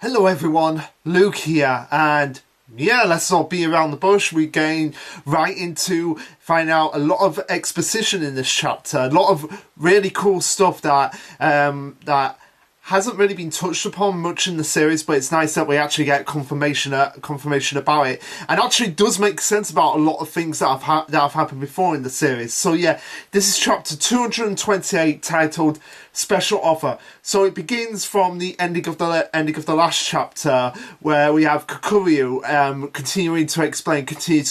Hello everyone, Luke here, and yeah, let's not be around the bush. We're going right into finding out a lot of exposition in this chapter, a lot of really cool stuff that hasn't really been touched upon much in the series, but it's nice that we actually get confirmation about it, and actually does make sense about a lot of things that have happened before in the series. So yeah, this is chapter 228, titled Special Offer. So it begins from the ending of the last chapter, where we have Kukuryu continuing to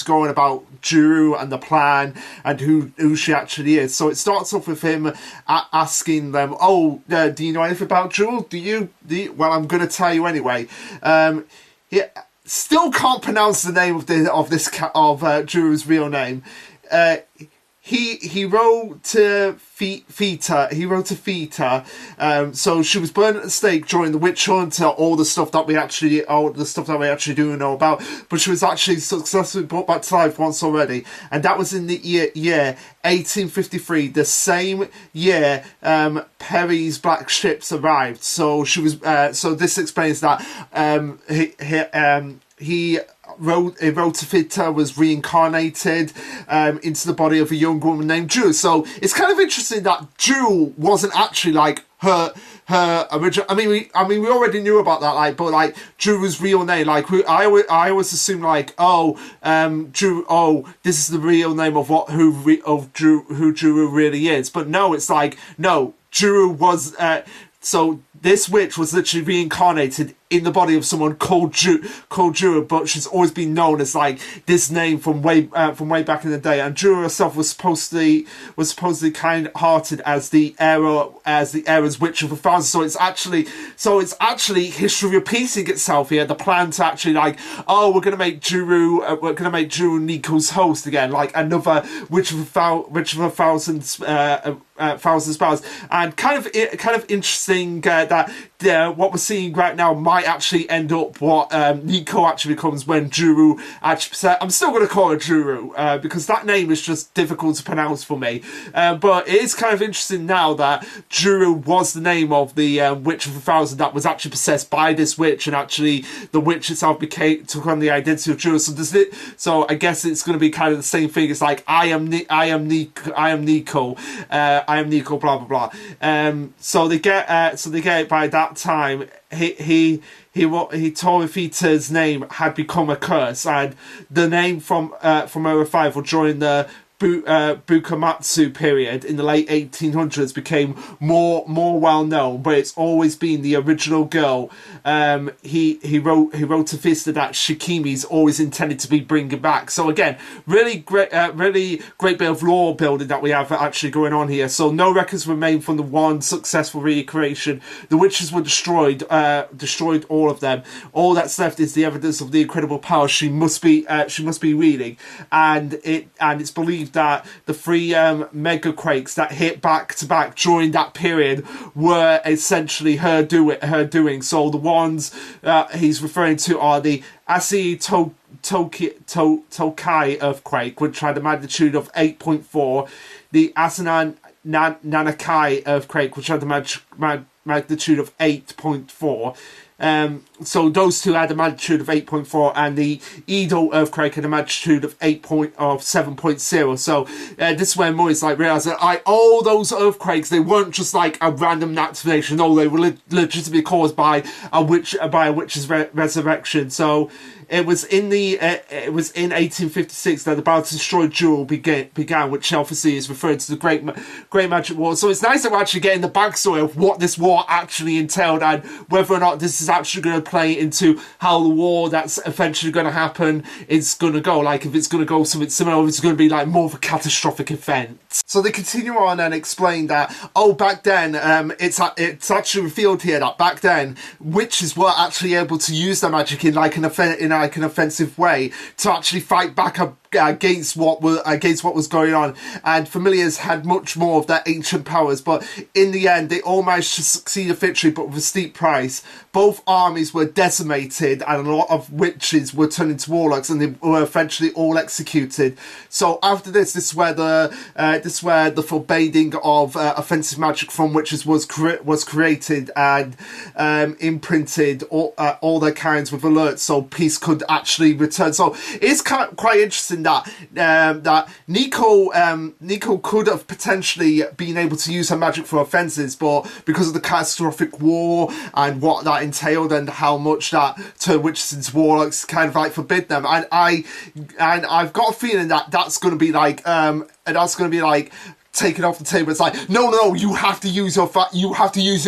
go on about Juru and the plan and who she actually is. So it starts off with him asking them, do you know anything about Juru? Do you? Well, I'm going to tell you anyway. He still can't pronounce the name of Juru's real name. He wrote to Fita. So she was burned at the stake during the witch hunt. All the stuff that we actually do know about. But she was actually successfully brought back to life once already, and that was in the year 1853. The same year Perry's black ships arrived. So she was. So this explains that he wrote to Fita was reincarnated into the body of a young woman named Juru. So it's kind of interesting that Juru wasn't actually like her original. I mean, we already knew about that, but Juru's real name, I always assume Juru. This is the real name of who Juru really is. But no, it's no, Juru was. So this witch was literally reincarnated in the body of someone called Juru, but she's always been known as this name from way back in the day. And Juru herself was supposedly kind-hearted as the era's witch of the thousands. So it's actually history repeating itself here. The plan to actually we're gonna make Juru Nico's host again, another witch of a thousand spells. And kind of interesting that what we're seeing right now might actually end up what Nico actually becomes when Juru actually. I'm still going to call her Juru because that name is just difficult to pronounce for me. But it is kind of interesting now that Juru was the name of the witch of the thousand that was actually possessed by this witch, and actually the witch itself took on the identity of Juru. So I guess it's going to be kind of the same thing. It's I am Nico, blah blah blah. So they get it by that time. He told Fita's name had become a curse, and the name from her revival during the Bukamatsu period in the late 1800s became more well known, but it's always been the original girl. He wrote to Fista that Shikimi's always intended to be bringing back. So again, really great bit of lore building that we have actually going on here. So no records remain from the one successful recreation. The witches were destroyed all of them. All that's left is the evidence of the incredible power she must be wielding, and it's believed that the three mega quakes that hit back to back during that period were essentially her doing. So the ones he's referring to are the Asi Tokai earthquake, which had a magnitude of 8.4, the Asanan Nanakai earthquake, which had a magnitude of 8.4. So those two had a magnitude of 8.4, and the Edo earthquake had a magnitude of 7.0. So this is where Moy's realised that all those earthquakes, they weren't just a random activation. No, they were legitimately caused by a witch's resurrection. So it was in 1856 that the battle to destroy Jewel began, which obviously is referred to the Great Magic War. So it's nice that we're actually getting the backstory of what this war actually entailed, and whether or not this is actually going to play into how the war that's eventually going to happen is going to go. If it's going to go something similar, or if it's going to be more of a catastrophic event. So they continue on and explain that back then it's actually revealed here that back then witches were actually able to use their magic in an offensive way to actually fight back against what was going on, and familiars had much more of their ancient powers, but in the end they all managed to succeed a victory, but with a steep price. Both armies were decimated and a lot of witches were turned into warlocks, and they were eventually all executed. So after this is where the forbidding of offensive magic from witches was created and imprinted all their kinds with alerts, so peace could actually return. So it's quite interesting that that Nico could have potentially been able to use her magic for offences, but because of the catastrophic war and what that entailed and how much that turned witches into warlocks, kind of like forbid them. And I've got a feeling that that's going to be like taken off the table. It's like, no, you have to use your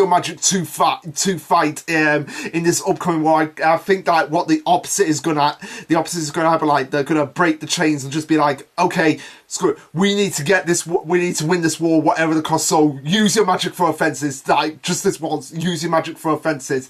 magic to fight in this upcoming war. I think that what the opposite is gonna happen. Like, they're gonna break the chains and just be like, okay, screw it, we need to win this war, whatever the cost. So use your magic for offenses. Like, just this once, use your magic for offenses.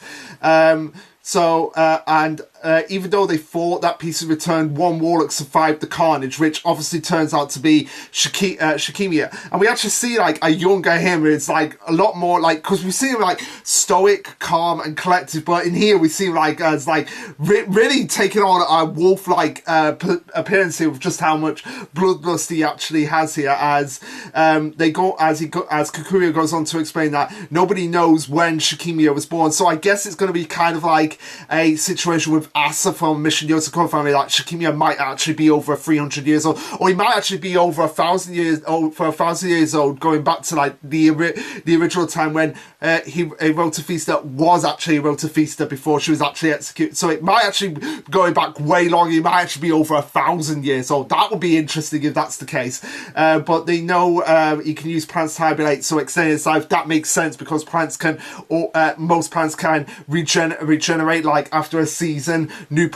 Even though they fought, that peace was returned, one warlock survived the carnage, which obviously turns out to be Shikimia. And we actually see like a younger him who's like a lot more like, because we see him like stoic, calm and collected, but in here we see him like as like really taking on a wolf-like appearance here, with just how much bloodlust he actually has here, as Kikuya goes on to explain that nobody knows when Shikimia was born. So I guess it's going to be kind of like a situation with Asa from Mission Yotoko family, like Shikimia might actually be over 300 years old, or he might actually be over 1,000 years old, going back to like the original time when a Rotafista was actually a Rotafista before she was actually executed. So it might actually be going back way longer. He might actually be over 1,000 years old. That would be interesting if that's the case. But they know he can use plants to hibernate, so extending his life. That makes sense because plants can, or most plants can regenerate like after a season. New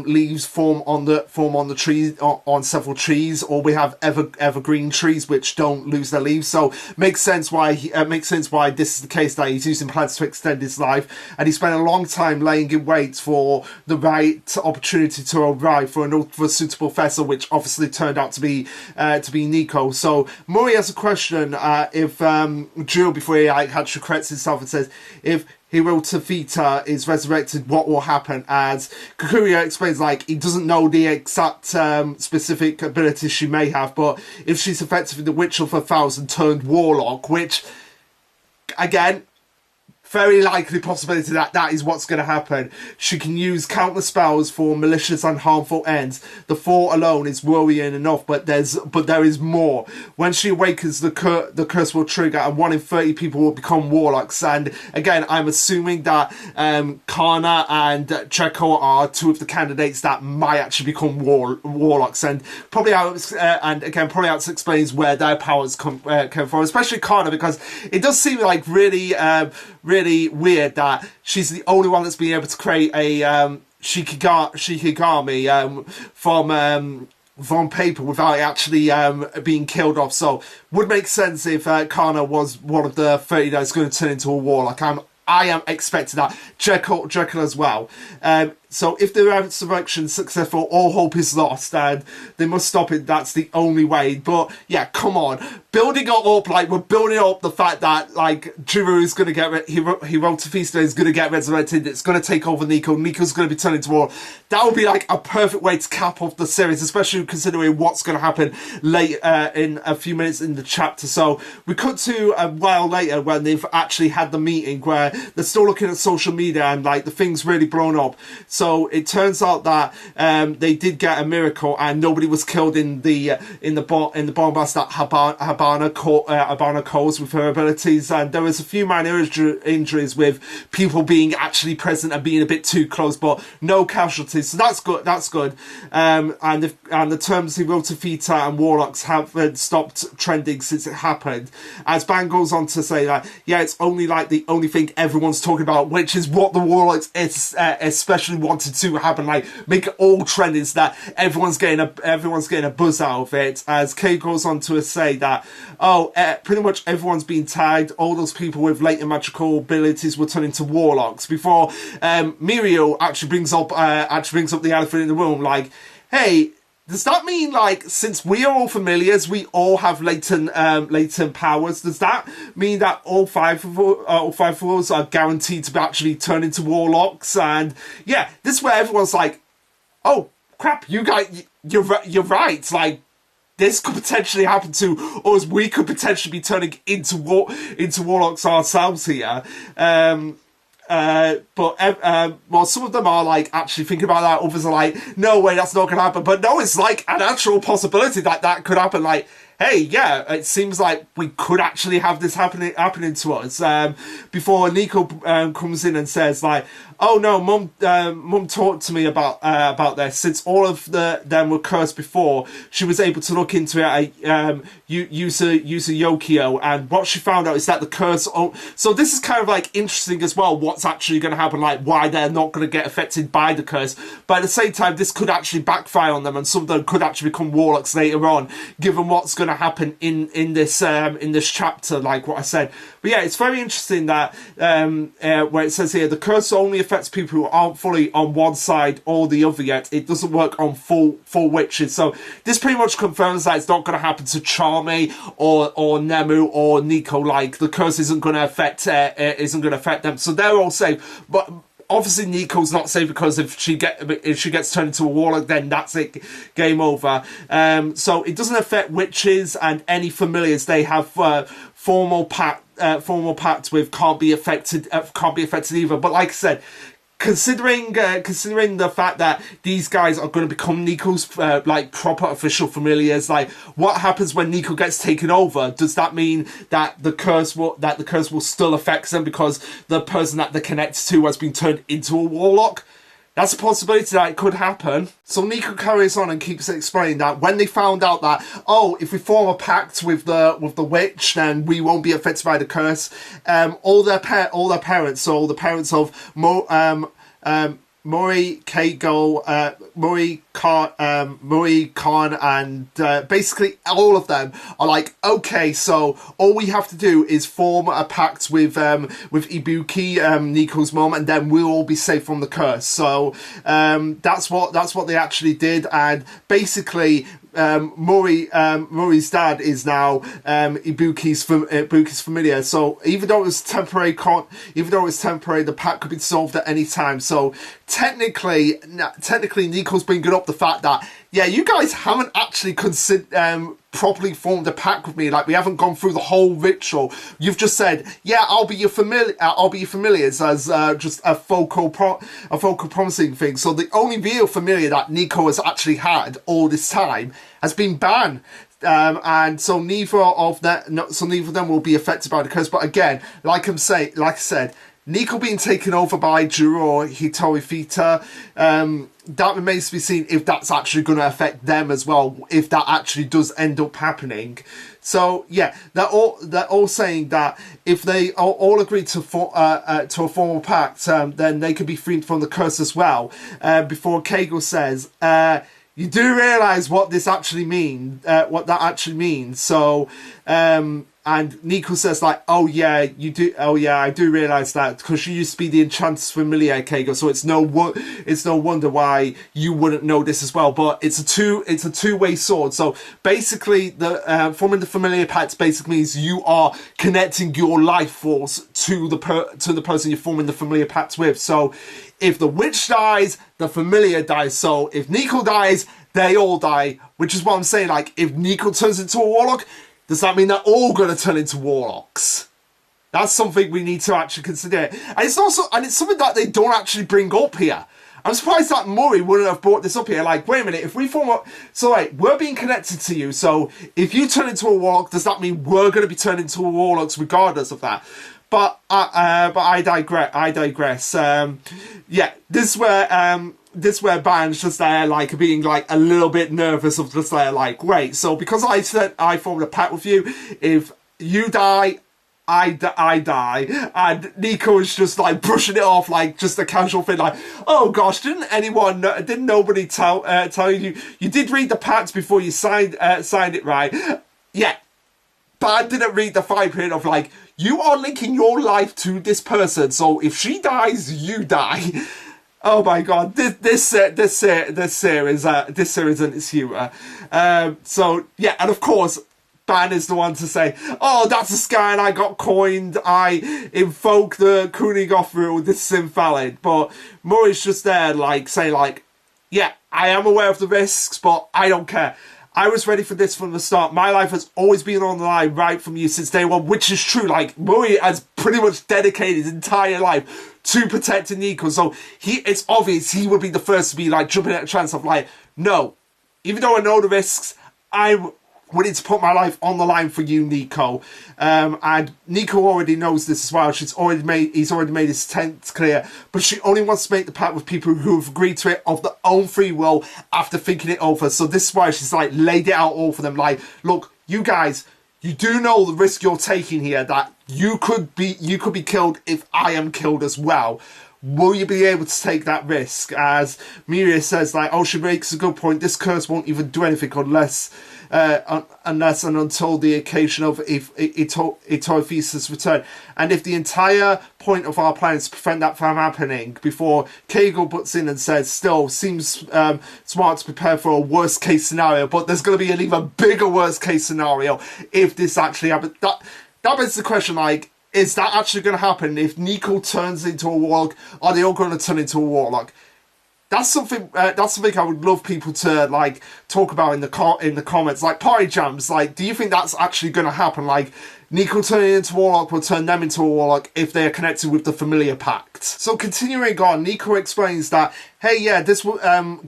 leaves form on the trees, on several trees, or we have evergreen trees which don't lose their leaves. So makes sense why this is the case, that he's using plants to extend his life, and he spent a long time laying in wait for the right opportunity to arrive for a suitable vessel, which obviously turned out to be Nico. So Murray has a question, if Jill, before he actually corrects himself and says, if Hirotavita is resurrected, what will happen? As Kikuya explains, like, he doesn't know the exact specific abilities she may have, but if she's effectively the Witch of 1,000 turned Warlock, which, again, very likely possibility that is what's going to happen. She can use countless spells for malicious and harmful ends. The thought alone is worrying enough, but there is more. When she awakens, the curse will trigger, and 1 in 30 people will become warlocks. And again, I'm assuming that Kana and Cheko are 2 of the candidates that might actually become warlocks, and probably Alex explains where their powers come from, especially Kana, because it does seem like really weird that she's the only one that's been able to create a Shikigami from paper without it actually being killed off. So would make sense if Kana was one of the 30 that's going to turn into a warlock. I am expecting that. Jekyll as well. So if the resurrection is successful, all hope is lost, and they must stop it. That's the only way. But yeah, come on, building it up, like, we're building up the fact that like Jiro is going to get Hirotafista is going to get resurrected. It's going to take over Nico. Nico's going to be turned into war. That would be like a perfect way to cap off the series, especially considering what's going to happen later in a few minutes in the chapter. So we cut to a while later when they've actually had the meeting, where they're still looking at social media and like the thing's really blown up. So it turns out that they did get a miracle, and nobody was killed in the bomb blast that Habana caused with her abilities, and there was a few minor injuries with people being actually present and being a bit too close, but no casualties. So that's good. And the terms Hirotafita and Warlocks have stopped trending since it happened. As Bang goes on to say that, yeah, it's only like the only thing everyone's talking about, which is what the Warlocks especially wanted to happen, like make it all trending, so that everyone's getting a buzz out of it. As Kay goes on to say that, pretty much everyone's been tagged. All those people with latent magical abilities will turn into warlocks. Before Mirio actually brings up the elephant in the room, like, hey, does that mean, like, since we are all familiars, we all have latent powers? Does that mean that all five of us are guaranteed to actually turn into warlocks? And yeah, this is where everyone's like, oh crap, you guys, you're right. Like, this could potentially happen to us. We could potentially be turning into warlocks ourselves here. Well, some of them are like actually thinking about that. Others are like, no way, that's not going to happen. But no, it's like an actual possibility that that could happen. Like, hey, yeah, it seems like we could actually have this happening to us. Before Nico comes in and says like, oh no, mum talked to me about this. Since all of them were cursed before, she was able to look into it. Use a Yokio, and what she found out is that the curse. So this is kind of like interesting as well. What's actually going to happen? Like why they're not going to get affected by the curse, but at the same time, this could actually backfire on them, and some of them could actually become warlocks later on, given what's going to happen in this chapter. Like what I said, but yeah, it's very interesting that where it says here the curse only affects people who aren't fully on one side or the other yet. It doesn't work on full witches. So this pretty much confirms that it's not going to happen to Charme or Nemu or Nico. Like the curse isn't going to affect them. So they're all safe. But obviously Nico's not safe because if she gets turned into a warlock, then that's it, game over. So it doesn't affect witches and any familiars they have formal pact with can't be affected either. But like I said, considering the fact that these guys are going to become Nico's like proper official familiars, like what happens when Nico gets taken over? Does that mean that the curse will still affect them because the person that they're connected to has been turned into a warlock? That's a possibility that it could happen. So Nico carries on and keeps explaining that when they found out that, oh, if we form a pact with the witch, then we won't be affected by the curse. All their parents, so the parents of Mori, Keigo, Mori Khan, and basically all of them are like, okay, so all we have to do is form a pact with Ibuki, Nico's mom, and then we'll all be safe from the curse. So that's what they actually did, and basically Mori's dad is now Ibuki's familiar. So even though it was temporary, the pact could be dissolved at any time. So technically, Nico's bringing up the fact that, yeah, you guys haven't actually properly formed a pact with me. Like, we haven't gone through the whole ritual. You've just said, yeah, I'll be your familiars as just a focal promising thing. So the only real familiar that Nico has actually had all this time has been Ban. And so neither of them will be affected by the curse. But again, like I said, Nico being taken over by Juro or Hitori Fita, that remains to be seen if that's actually going to affect them as well, if that actually does end up happening. So yeah, they're all saying that if they all agree to a formal pact, then they could be freed from the curse as well. Before Keigo says, you do realise what this actually what that actually means. So and Nico says like, oh yeah, you do. Oh yeah, I do realise that because you used to be the Enchantress Familiar, Keigo. So it's no wonder why you wouldn't know this as well. But it's a two-way sword. So basically, the forming the Familiar Pact basically means you are connecting your life force to the person you're forming the Familiar Pact with. So if the witch dies, the Familiar dies. So if Nico dies, they all die. Which is what I'm saying. Like, if Nico turns into a warlock, does that mean they're all going to turn into warlocks? That's something we need to actually consider. And it's something that they don't actually bring up here. I'm surprised that Mori wouldn't have brought this up here. Like, wait a minute, if we form up... So, wait, we're being connected to you, so if you turn into a warlock, does that mean we're going to be turned into warlocks regardless of that? But I digress. Yeah, this is where Ban's just there, like, being, like, a little bit nervous of just there, like, wait, so because I said I formed a pact with you, if you die, I die, and Nico is just, like, brushing it off, like, just a casual thing, like, oh gosh, didn't nobody tell you, you did read the pact before you signed it, right? Yeah, but I didn't read the fine print of, like, you are linking your life to this person, so if she dies, you die. Oh my god, this series and its humor. So yeah, and of course, Ban is the one to say, "Oh, that's a scan I got coined. I invoke the Kunigoth rule. This is invalid." But Murray's just there, like saying, like, "Yeah, I am aware of the risks, but I don't care. I was ready for this from the start. My life has always been on the line right from you since day one," which is true. Like, Murray has pretty much dedicated his entire life to protecting Nico. So it's obvious he would be the first to be like jumping at a chance of like, no, even though I know the risks, I'm willing to put my life on the line for you, Nico. And Nico already knows this as well. He's already made his intent clear. But she only wants to make the pact with people who have agreed to it of their own free will after thinking it over. So this is why she's like laid it out all for them. Like, look, you guys, you do know the risk you're taking here, that you could be killed if I am killed as well. Will you be able to take that risk? As Miria says, like, oh, she makes a good point. This curse won't even do anything unless and until the occasion of Itoithesis return. And if the entire point of our plan is to prevent that from happening, before Kegel butts in and says, still, seems smart to prepare for a worst case scenario, but there's going to be an even bigger worst case scenario if this actually happens. That begs the question, like, is that actually going to happen? If Nico turns into a warlock, are they all going to turn into a warlock? That's something I would love people to like talk about in the comments. Like, party jams, like, do you think that's actually going to happen? Like, Nico turning into a warlock will turn them into a warlock if they are connected with the familiar pact. So continuing on, Nico explains that, hey, yeah, this will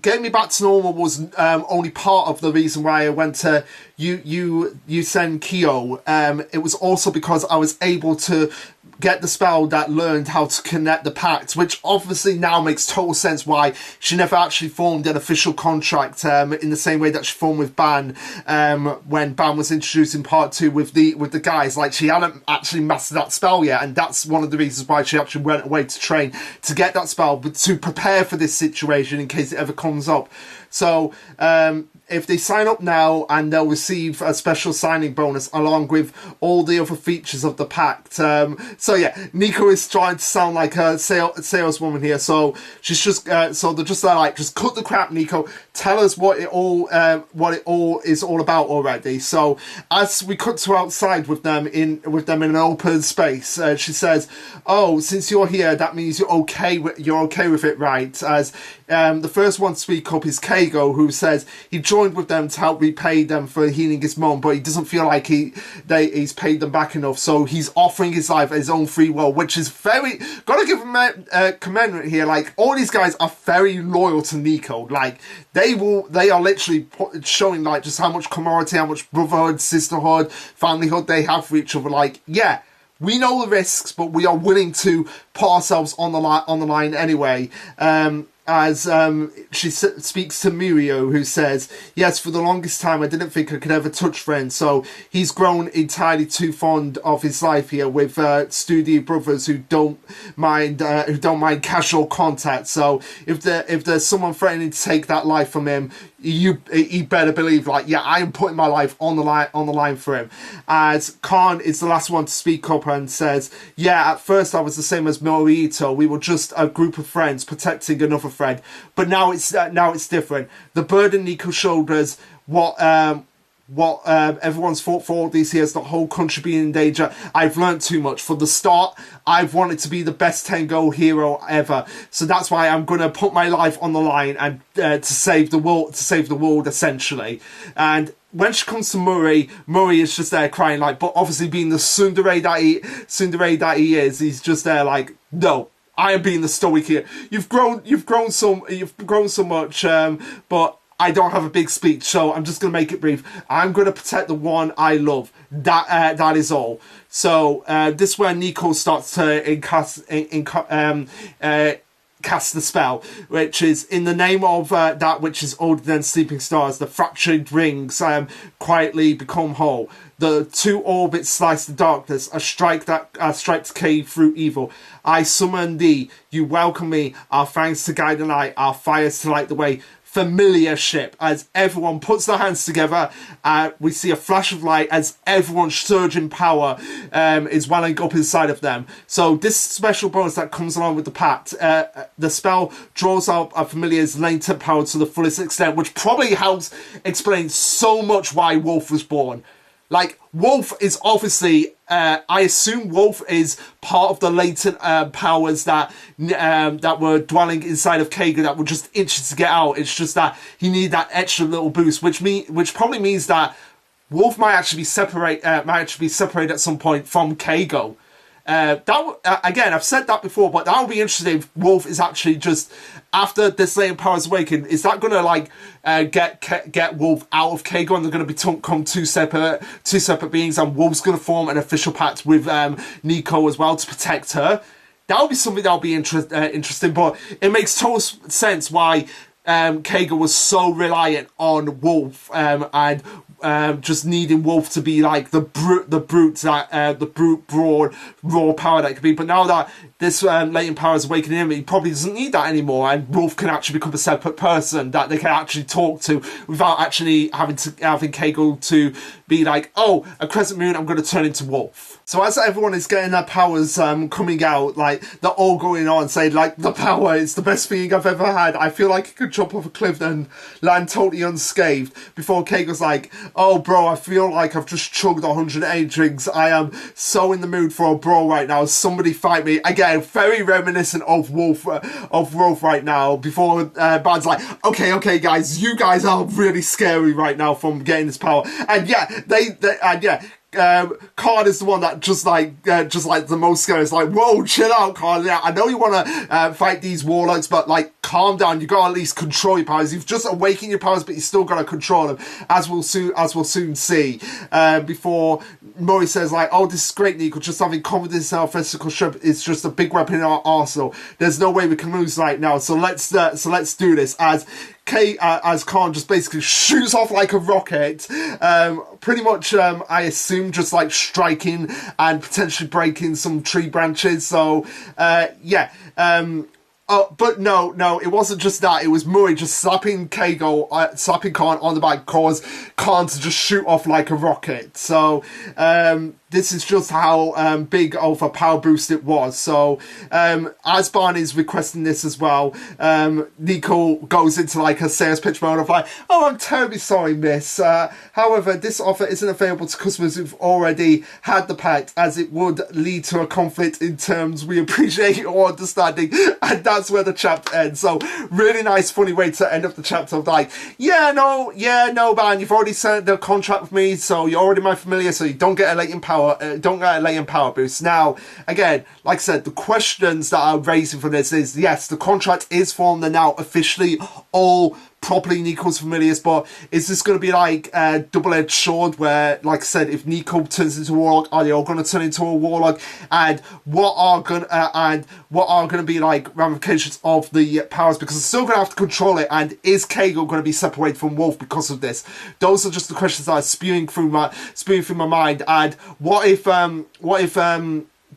getting me back to normal was only part of the reason why I went to Yusen Kyo. It was also because I was able to get the spell that learned how to connect the pact, which obviously now makes total sense why she never actually formed an official contract in the same way that she formed with Ban when Ban was introduced in part 2 with the guys. Like, she hadn't actually mastered that spell yet, and that's one of the reasons why she actually went away to train to get that spell, but to prepare for this situation in case it ever comes up. So if they sign up now, and they'll receive a special signing bonus along with all the other features of the pact. So yeah, Nico is trying to sound like a saleswoman here. So she's just so they're just like, just cut the crap, Nico. Tell us what it all is all about already. So as we cut to outside with them in an open space, she says, "Oh, since you're here, that means you're okay with it, right?" As the first one to speak up is Keigo, who says he joined with them to help repay them for healing his mom, but he doesn't feel like he's paid them back enough, so he's offering his life at his own free will, which is very, gotta give him a commendation here. Like, all these guys are very loyal to Nico. Like, they are literally showing like just how much camaraderie, how much brotherhood, sisterhood, familyhood they have for each other. Like, yeah, we know the risks, but we are willing to put ourselves on the line anyway. As she speaks to Mirio, who says, yes, for the longest time I didn't think I could ever touch friends, so he's grown entirely too fond of his life here with studio brothers who don't mind casual contact. So if there's someone threatening to take that life from him, you better believe, like, yeah, I am putting my life on the line for him. As Khan is the last one to speak up and says, yeah, at first I was the same as Morito. We were just a group of friends protecting another friend, but now it's different. The burden Nico shoulders, what everyone's fought for all these years, the whole country being in danger. I've learned too much. From the start, I've wanted to be the best Tengo hero ever, so that's why I'm gonna put my life on the line and to save the world essentially. And when she comes to Murray is just there crying, like, but obviously being the tsundere that he is, he's just there like, no, I am being the stoic here. You've grown so much, but I don't have a big speech, so I'm just going to make it brief. I'm going to protect the one I love. That is all. So this is where Nico starts to cast the spell, which is in the name of that which is older than sleeping stars. The fractured rings quietly become whole. The two orbits slice the darkness. A strike strikes cave through evil. I summon thee. You welcome me. Our fangs to guide the night. Our fires to light the way. familiarship as everyone puts their hands together. We see a flash of light as everyone's surging power is welling up inside of them. So this special bonus that comes along with the Pact, the spell draws out a familiar's latent power to the fullest extent, which probably helps explain so much why Wolf was born. Like, Wolf is obviously, I assume Wolf is part of the latent powers that were dwelling inside of Kagan that were just itching to get out. It's just that he needed that extra little boost, which probably means that Wolf might actually be separated at some point from Kago. Again, I've said that before, but that would be interesting if Wolf is actually just, after this latent powers awaken, is that going to like get Wolf out of Kago and they're going to become two separate beings, and Wolf's going to form an official pact with Nico as well to protect her? That would be something that would be interesting, but it makes total sense why Kago was so reliant on Wolf and just needing Wolf to be like the brute broad raw power that it could be. But now that this latent power is awakening him, he probably doesn't need that anymore, and Wolf can actually become a separate person that they can actually talk to without actually having Kago to be like, oh, a crescent moon, I'm going to turn into Wolf. So as everyone is getting their powers coming out, like, they're all going on saying, like, the power is the best thing I've ever had. I feel like I could jump off a cliff and land totally unscathed. Before Kago's like, oh, bro, I feel like I've just chugged 108 drinks. I am so in the mood for a brawl right now. Somebody fight me. Again, very reminiscent of Wolf right now. Before Bad's like, okay, guys, you guys are really scary right now from getting this power. And yeah, Khan is the one that just like the most scary. It's like, whoa, chill out, Khan. Yeah, I know you want to fight these warlocks, but like, calm down. You got to at least control your powers. You've just awakened your powers, but you still got to control them, as we'll soon see. Before Murray says like, oh, this is great, Nico. Just having confidence in our physical strength is just a big weapon in our arsenal. There's no way we can lose right now. So let's do this. As Khan just basically shoots off like a rocket, pretty much, I assume, just like striking and potentially breaking some tree branches. So, but no, it wasn't just that. It was Murray just slapping Khan on the back, cause Khan to just shoot off like a rocket. So, this is just how big of a power boost it was. So, as Barney is requesting this as well, Nico goes into like a sales pitch mode of like, oh, I'm terribly sorry, miss. However, this offer isn't available to customers who've already had the pact, as it would lead to a conflict in terms. We appreciate your understanding. And that's where the chapter ends. So, really nice, funny way to end up the chapter of like, no, man, you've already signed the contract with me, so you're already my familiar, so you don't get a latent power boost. Now, again, like I said, the questions that I'm raising from this is, yes, the contract is formed, they're now officially all properly Nico's familiars, but is this going to be like a double-edged sword where, like I said, if Nico turns into a warlock, are they all going to turn into a warlock? And what are going to be like ramifications of the powers, because they're still going to have to control it, and is Kago going to be separated from Wolf because of this? Those are just the questions that are spewing through my mind. And what if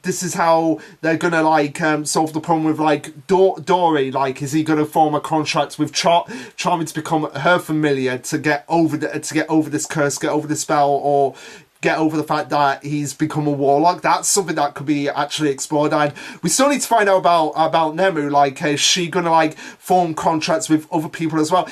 this is how they're gonna like solve the problem with like Dory? Like, is he gonna form a contract with Charming to become her familiar to get over this curse, get over this spell, or get over the fact that he's become a warlock? That's something that could be actually explored, and we still need to find out about Nemu. Like, is she gonna like form contracts with other people as well?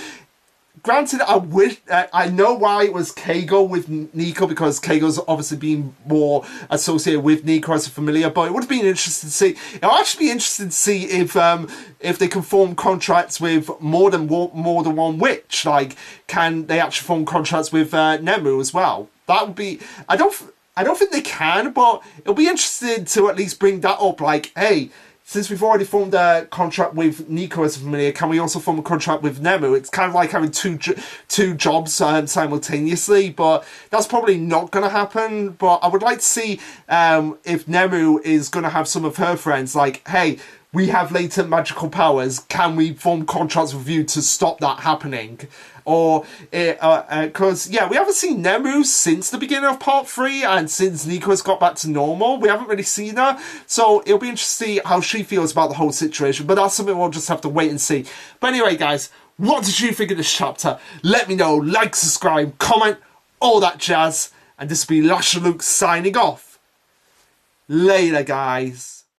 Granted, I know why it was Kago with Nico, because Kago's obviously been more associated with Nico as a familiar, but it would have been interesting to see. It'll actually be interesting to see if they can form contracts with more than one witch. Like, can they actually form contracts with Nemu as well? That would be... I don't think they can, but it'll be interesting to at least bring that up. Like, hey, since we've already formed a contract with Nico as a familiar, can we also form a contract with Nemu? It's kind of like having two jobs simultaneously, but that's probably not going to happen. But I would like to see if Nemu is going to have some of her friends like, hey, we have latent magical powers, can we form contracts with you to stop that happening? Or, because, we haven't seen Nemu since the beginning of part 3, and since Nico has got back to normal, we haven't really seen her, so it'll be interesting to see how she feels about the whole situation, but that's something we'll just have to wait and see. But anyway, guys, What did you think of this chapter? Let me know, like, subscribe, comment, all that jazz. And this will be Lasherluke signing off. Later, guys.